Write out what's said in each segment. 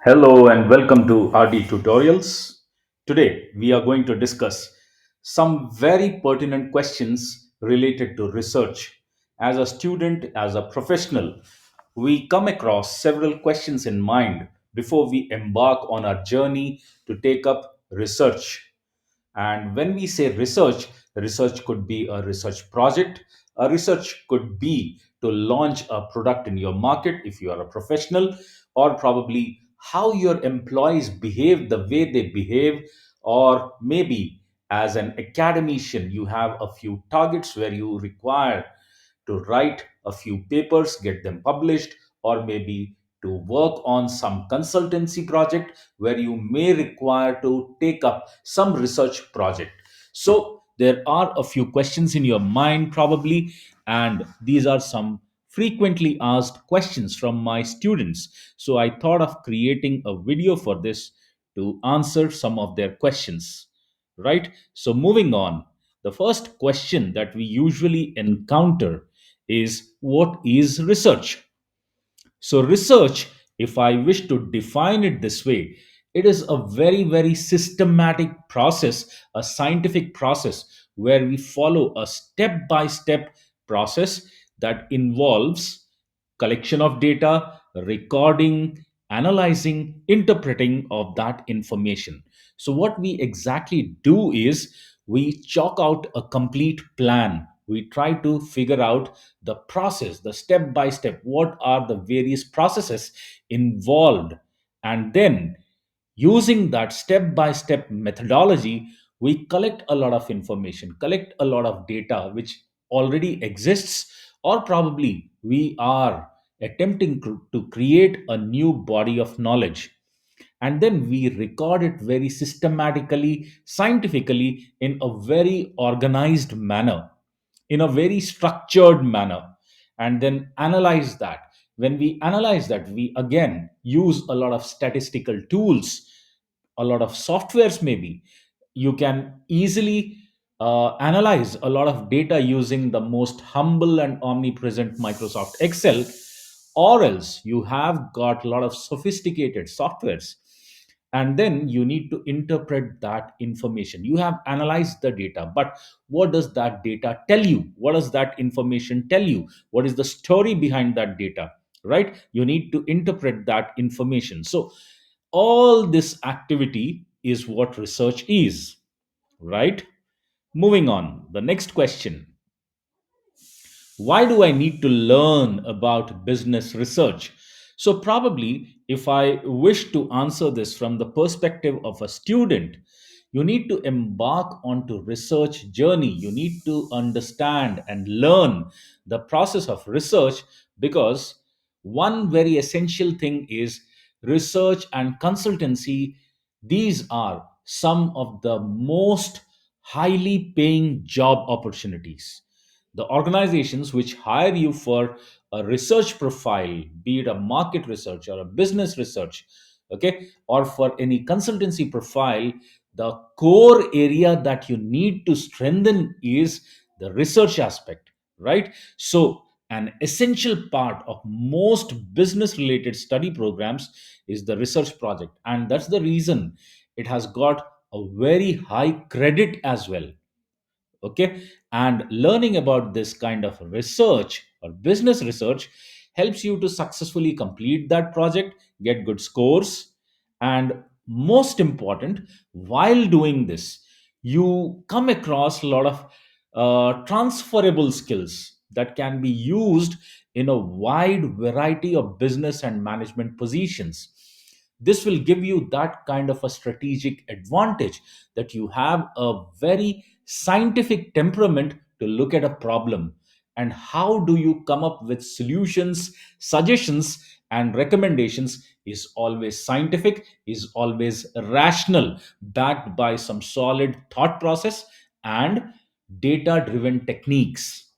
Hello and welcome to RD Tutorials. Today we are going to discuss some very pertinent questions related to research. As a student, as a professional, we come across several questions in mind before we embark on our journey to take up research. And when we say research, research could be a research project. A research could be to launch a product in your market if you are a professional, or probably how your employees behave the way they behave, or maybe as an academician, you have a few targets where you require to write a few papers, get them published, or maybe to work on some consultancy project where you may require to take up some research project. So, there are a few questions in your mind, probably, and these are some frequently asked questions from my students. So, I thought of creating a video for this to answer some of their questions. Right? So, moving on, the first question that we usually encounter is what is research? So, research, if I wish to define it this way, it is a very, very systematic process, a scientific process where we follow a step by step process that involves collection of data, recording, analyzing, interpreting of that information. So, what we exactly do is we chalk out a complete plan. We try to figure out the process, the step by step, what are the various processes involved. And then, using that step by step methodology, we collect a lot of information, collect a lot of data which already exists, or probably we are attempting to create a new body of knowledge, and then we record it very systematically, scientifically, in a very organized manner, in a very structured manner, and then analyze that. When we analyze that, we again use a lot of statistical tools, a lot of softwares. Maybe you can easily analyze a lot of data using the most humble and omnipresent Microsoft Excel, or else you have got a lot of sophisticated softwares, and then you need to interpret that information. You have analyzed the data, but what does that data tell you? What does that information tell you? What is the story behind that data? Right? You need to interpret that information. So all this activity is what research is. Right? Moving on, the next question: why do I need to learn about business research? So, probably, if I wish to answer this from the perspective of a student, you need to embark onto research journey. You need to understand and learn the process of research, because one very essential thing is research and consultancy. These are some of the most highly paying job opportunities. The organizations which hire you for a research profile, be it a market research or a business research, okay, or for any consultancy profile, the core area that you need to strengthen is the research aspect. Right? So an essential part of most business related study programs is the research project, and that's the reason it has got a very high credit as well. Okay, and learning about this kind of research or business research helps you to successfully complete that project, get good scores, and most important, while doing this, you come across a lot of transferable skills that can be used in a wide variety of business and management positions. This will give you that kind of a strategic advantage, that you have a very scientific temperament to look at a problem, and how do you come up with solutions, suggestions, and recommendations is always scientific, is always rational, backed by some solid thought process and data driven techniques.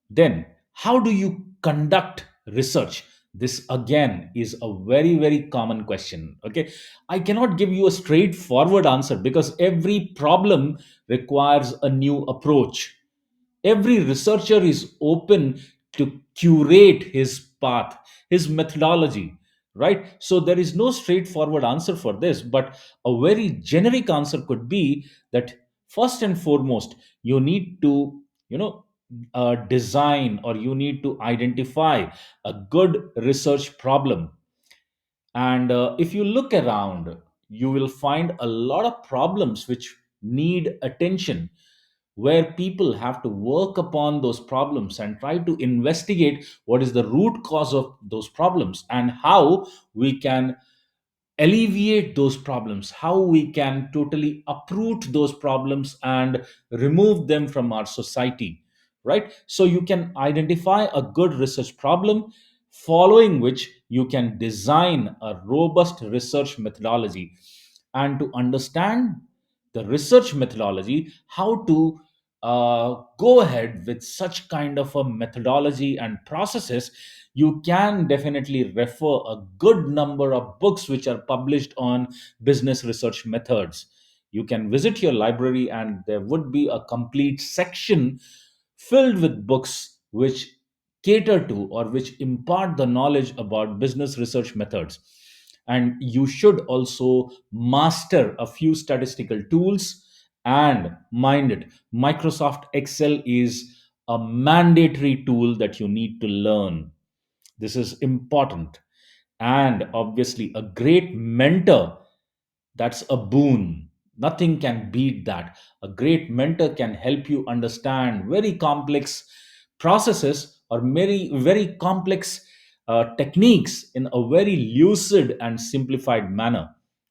Then, how do you conduct research? This again is a very, very common question. Okay, I cannot give you a straightforward answer because every problem requires a new approach. Every researcher is open to curate his path, his methodology. right? So there is no straightforward answer for this, but a very generic answer could be that first and foremost, you need to, you know, design, or you need to identify a good research problem. And if you look around, you will find a lot of problems which need attention, where people have to work upon those problems and try to investigate what is the root cause of those problems and how we can alleviate those problems, how we can totally uproot those problems and remove them from our society, right? So you can identify a good research problem, following which you can design a robust research methodology. And to understand the research methodology, how to go ahead with such kind of a methodology and processes, you can definitely refer a good number of books which are published on business research methods. You can visit your library, and there would be a complete section filled with books which cater to or which impart the knowledge about business research methods. And you should also master a few statistical tools. And mind it, Microsoft Excel is a mandatory tool that you need to learn. This is important. And obviously, a great mentor, that's a boon. Nothing can beat that. A great mentor can help you understand very complex processes, or very complex techniques in a very lucid and simplified manner,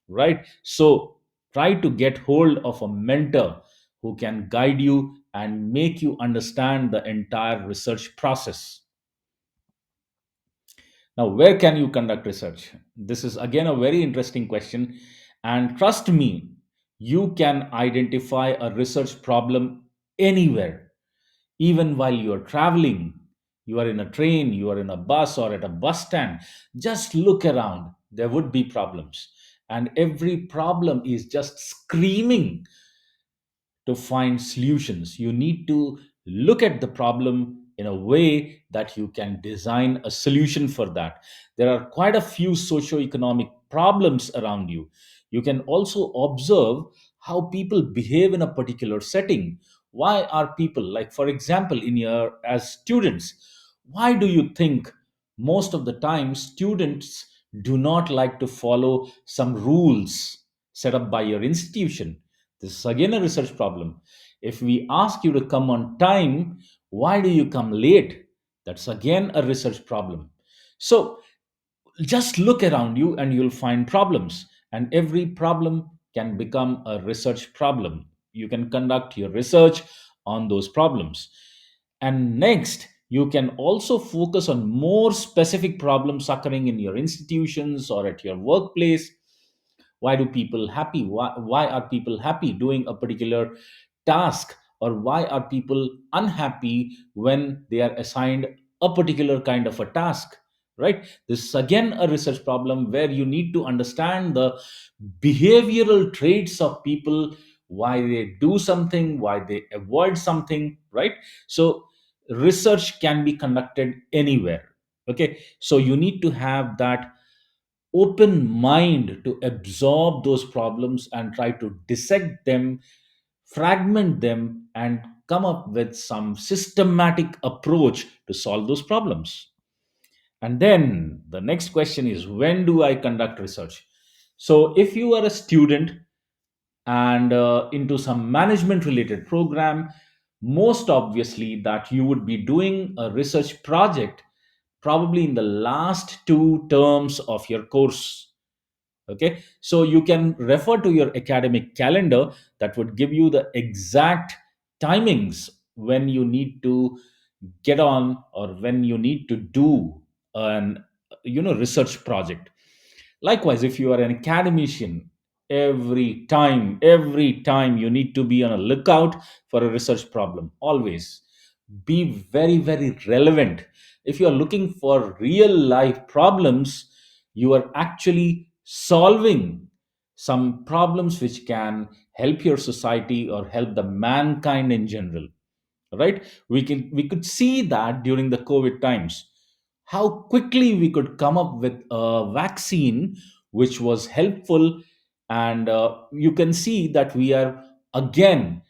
right? So try to get hold of a mentor who can guide you and make you understand the entire research process. Now, where can you conduct research? This is again a very interesting question. And trust me, you can identify a research problem anywhere, even while you are traveling. You are in a train, you are in a bus, or at a bus stand. Just look around. There would be problems. And every problem is just screaming to find solutions. You need to look at the problem in a way that you can design a solution for that. There are quite a few socioeconomic problems around you. You can also observe how people behave in a particular setting. Why are people, like for example, in your as students, why do you think most of the time students do not like to follow some rules set up by your institution? This is again a research problem. If we ask you to come on time, why do you come late? That's again a research problem. So just look around you and you'll find problems. And every problem can become a research problem. You can conduct your research on those problems. And next, you can also focus on more specific problems occurring in your institutions or at your workplace. Why do people happy why are people happy doing a particular task, or why are people unhappy when they are assigned a particular kind of a task, right? This is again a research problem where you need to understand the behavioral traits of people, why they do something, why they avoid something, right? So research can be conducted anywhere. Okay, so you need to have that open mind to absorb those problems and try to dissect them, fragment them, and come up with some systematic approach to solve those problems. And then the next question is, when do I conduct research? So, if you are a student and into some management related program, most obviously that you would be doing a research project probably in the last two terms of your course. Okay, so you can refer to your academic calendar that would give you the exact timings when you need to get on, or when you need to do an research project. Likewise, if you are an academician, every time you need to be on a lookout for a research problem. Always be very, very relevant. If you are looking for real life problems, you are actually solving some problems which can help your society or help the mankind in general, right? We could see that during the COVID times, how quickly we could come up with a vaccine which was helpful. And you can see that we are again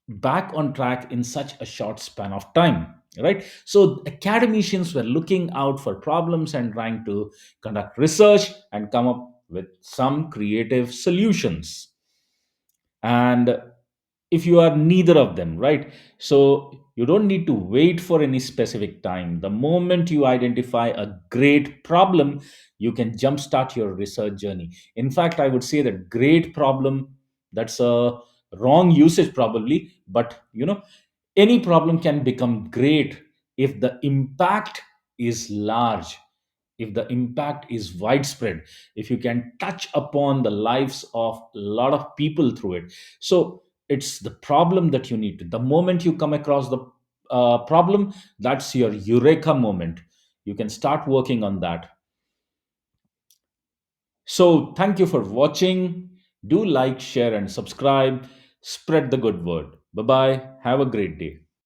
back on track in such a short span of time, right? So academicians were looking out for problems and trying to conduct research and come up with some creative solutions. And if you are neither of them, right, so you don't need to wait for any specific time. The moment you identify a great problem, you can jumpstart your research journey. In fact, I would say that great problem, that's a wrong usage probably, but any problem can become great if the impact is large, if the impact is widespread, if you can touch upon the lives of a lot of people through it. So it's the problem that you need to, the moment you come across the problem, that's your eureka moment. You can start working on that. So thank you for watching. Do like, share, and subscribe. Spread the good word. Bye bye. Have a great day.